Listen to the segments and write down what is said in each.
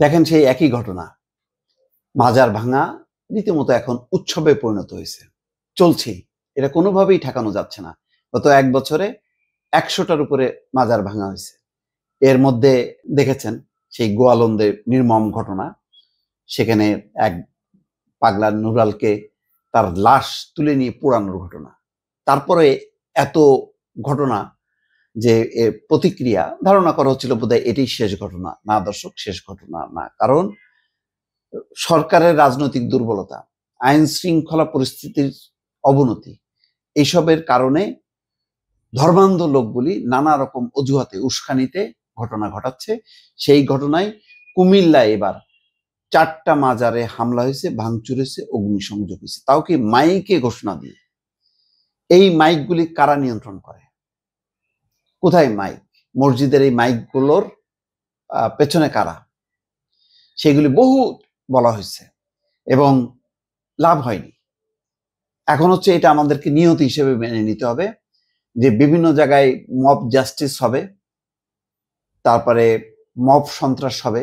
দেখেন সেই একই ঘটনা, মাজার ভাঙা রীতিমতো এখন উৎসবে পরিণত হয়েছে, চলছেই, এটা কোনোভাবেই ঠেকানো যাচ্ছে না। গত 1 বছরে 100টার উপরে মাজার ভাঙা হয়েছে। এর মধ্যে দেখেছেন সেই গোয়ালন্দের নির্মম ঘটনা, সেখানে এক পাগলা নুরালকে তার লাশ তুলে নিয়ে পোড়ানোর ঘটনা। তারপরে এত ঘটনা যে প্রতিক্রিয়া, ধারণা করা হচ্ছিল বোধহয় এটাই শেষ ঘটনা। না দর্শক, শেষ ঘটনা না, কারণ সরকারের রাজনৈতিক দুর্বলতা, আইন শৃঙ্খলা পরিস্থিতির অবনতি, এইসবের কারণে ধর্মান্ধ লোকগুলি নানা রকম অজুহাতে উস্কানিতে ঘটনা ঘটাচ্ছে। সেই ঘটনায় কুমিল্লায় এবার 4টা মাজারে হামলা হয়েছে, ভাঙচুর হয়েছে, অগ্নিসংযোগ হয়েছে, তাও কি মাইকে ঘোষণা দিয়ে। এই মাইকগুলি কারা নিয়ন্ত্রণ করে? কোথায় মাইক? মসজিদের এই মাইকগুলোর পেছনে কারা? সেগুলি বহু বলা হয়েছে এবং লাভ হয়নি। এখন হচ্ছে এটা আমাদেরকে নিয়তি হিসেবে মেনে নিতে হবে যে বিভিন্ন জায়গায় মব জাস্টিস হবে, তারপরে মব সন্ত্রাস হবে,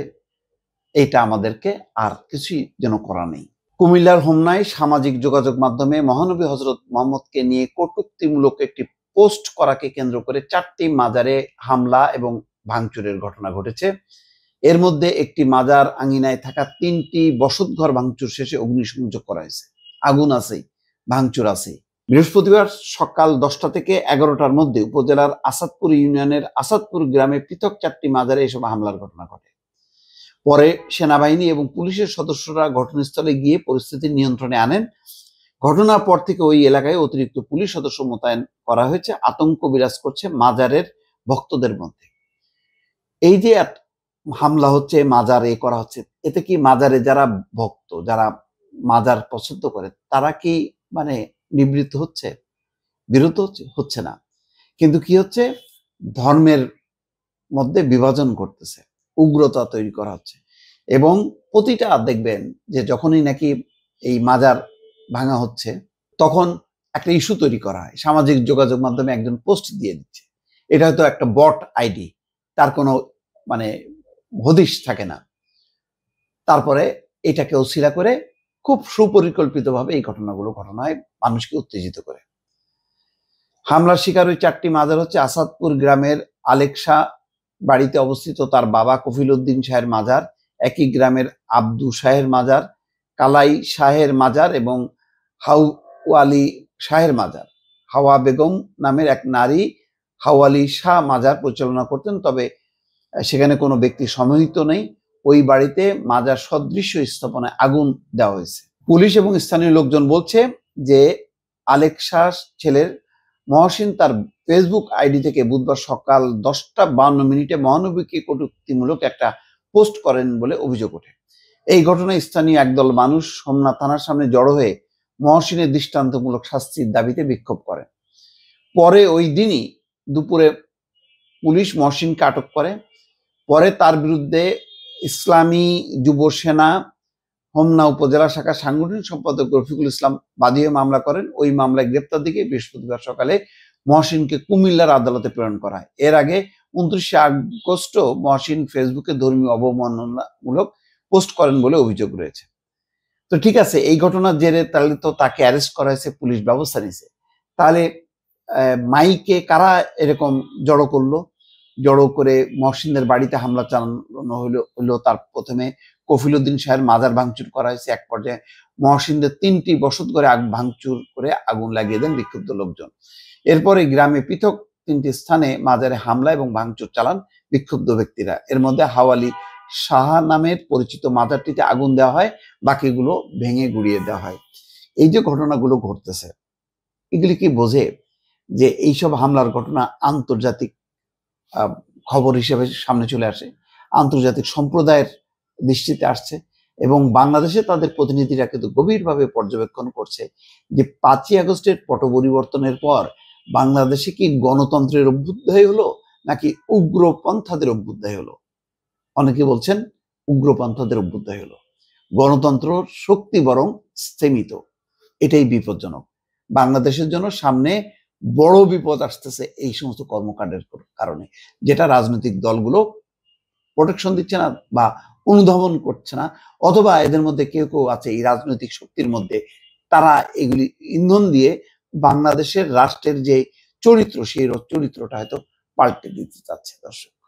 এটা আমাদেরকে আর কিছুই যেন করা নেই। কুমিল্লার হোমনায় সামাজিক যোগাযোগ মাধ্যমে মহানবী হযরত মুহাম্মদকে নিয়ে কটূক্তিমূলক একটি পোস্ট করাকে কেন্দ্র করে 4টি মাজারে হামলা এবং ভাঙচুরের ঘটনা ঘটেছে। এর মধ্যে একটি মাজার আঙিনায় থাকা 3টি বসতঘর ভাঙচুর শেষে অগ্নিসংযোগ করা হয়েছে। আগুন আছেই, ভাঙচুর আছেই। বৃহস্পতিবার সকাল 10টা থেকে 11টার মধ্যে উপজেলার আসাদপুর ইউনিয়নের আসাদপুর গ্রামে পৃথক 4টি মাজারে এসব হামলার ঘটনা ঘটে। পরে সেনাবাহিনী এবং পুলিশের সদস্যরা ঘটনাস্থলে গিয়ে পরিস্থিতি নিয়ন্ত্রণে আনেন। ঘটনার পর থেকে ওই এলাকায় অতিরিক্ত পুলিশ সদস্য মোতায়েন করা হয়েছে। আতঙ্ক বিরাজ করছে মাজারের ভক্তদের মধ্যে। এই যে হামলা হচ্ছে, মাজারে করা হচ্ছে, এতে কি মাজারে যারা ভক্ত, যারা মাজার পছন্দ করে, তারা কি মানে নিবৃত্ত হচ্ছে, বিরত হচ্ছে? হচ্ছে না। কিন্তু কি হচ্ছে, ধর্মের মধ্যে বিভাজন করতেছে, উগ্রতা তৈরি করা হচ্ছে। এবং প্রতিটা দেখবেন যে যখনই নাকি এই মাজার ভাঙা হচ্ছে, তখন একটা ইস্যু তৈরি করা হয়, সামাজিক যোগাযোগ মাধ্যমে একজন পোস্ট দিয়ে দিচ্ছে। এটা হয়তো একটা বট আইডি, তার কোনো মানে হদিশ থাকে না। তারপরে এটাকে অছিলা করে খুব সুপরিকল্পিতভাবে এই ঘটনাগুলো ঘটানো হয়, মানুষকে উত্তেজিত করে। হামলার শিকার ওই 4টি মাজার হচ্ছে আসাদপুর গ্রামের আলেকশা বাড়িতে অবস্থিত তার বাবা কফিল উদ্দিন শাহের মাজার, একই গ্রামের আব্দু শাহের মাজার, কালাই শাহের মাজার এবং হাওয়ালি শাহের মাজার। হাওয়া বেগম নামের এক নারী হাওয়ালি শাহ মাজার পরিচালনা করতেন, তবে সেখানে কোনো ব্যক্তি সমাহিত নেই। ওই বাড়িতে মাজার সদৃশ্য স্থাপনায় আগুন দেওয়া হয়েছে। পুলিশ এবং স্থানীয় লোকজন বলছে যে আলেকশা ছেলের মহসিন তার ফেসবুক আইডি থেকে বুধবার সকাল 10টা 52 মহানবীকে কটূক্তিমূলক একটা পোস্ট করেন বলে অভিযোগ ওঠে। এই ঘটনায় স্থানীয় একদল মানুষ সোমনাথ থানার সামনে জড়ো হয়ে মহসিনের দৃষ্টান্তমূলক শাস্তির দাবিতে বিক্ষোভ করেন। পরে ওই দিনই দুপুরে পুলিশ মহসিনকে আটক করে। পরে তার বিরুদ্ধে ইসলামী যুব সেনা হোমনা উপজেলা শাখা সাংগঠনিক সম্পাদক রফিকুল ইসলাম বাদী হয়ে মামলা করেন। ওই মামলায় গ্রেপ্তার দিকে বৃহস্পতিবার সকালে মহসিনকে কুমিল্লার আদালতে প্রেরণ করা হয়। এর আগে 29শে আগস্ট মহসিন ফেসবুকে ধর্মীয় অবমাননামূলক পোস্ট করেন বলে অভিযোগ রয়েছে। তো ঠিক আছে, এই ঘটনার জেরে তাহলে তো তাকে অ্যারেস্ট করা হয়েছে, পুলিশ ব্যবস্থা নিয়েছে, তাহলে মাইকে কারা এরকম জড়ো করলো? জড়ো করে মহসিনদের বাড়িতে হামলা চালানো হলো। তার প্রথমে কফিল উদ্দিন শাহের মাজার ভাঙচুর করা হয়েছে। এক পর্যায়ে মহসিনদের 3টি বসত ঘরে ভাঙচুর করে আগুন লাগিয়ে দেন বিক্ষুব্ধ লোকজন। এরপরে গ্রামে পৃথক 3টি স্থানে মাজারে হামলা এবং ভাঙচুর চালান বিক্ষুব্ধ ব্যক্তিরা। এর মধ্যে হাওয়ালি শাহ নামের পরিচিত মাজারটিতে আগুন দেওয়া হয়, বাকিগুলো ভেঙে গুড়িয়ে দেওয়া হয়। এই যে ঘটনাগুলো ঘটতেছে, এগুলি কি বোঝে যে এইসব হামলার ঘটনা আন্তর্জাতিক খবর হিসেবে সামনে চলে আসে, আন্তর্জাতিক সম্প্রদায়ের দৃষ্টিতে আসছে, এবং বাংলাদেশে তাদের প্রতিনিধিরা কিন্তু গভীরভাবে পর্যবেক্ষণ করছে যে 5ই আগস্টের পট পরিবর্তনের পর বাংলাদেশে কি গণতন্ত্রের অভ্যুদয় হলো নাকি উগ্রপন্থাদের অভ্যুদয় হলো। অনেকে বলছেন উগ্রপন্থাদের অভ্যুদয় হলো। গণতন্ত্র শক্তি বরং স্থিমিত, এটাই বিপজ্জনক। বাংলাদেশের জন্য সামনে বড় বিপদ আসতেছে এই সমস্ত কর্মকাণ্ডের কারণে, যেটা রাজনৈতিক দলগুলো প্রোটেকশন দিচ্ছে না বা অনুধাবন করছে না, অথবা এদের মধ্যে কেউ কেউ আছে এই রাজনৈতিক শক্তির মধ্যে, তারা এগুলি ইন্ধন দিয়ে বাংলাদেশের রাষ্ট্রের যে চরিত্র, সেই চরিত্রটা হয়তো পাল্টে দিতে চাচ্ছে। দর্শক।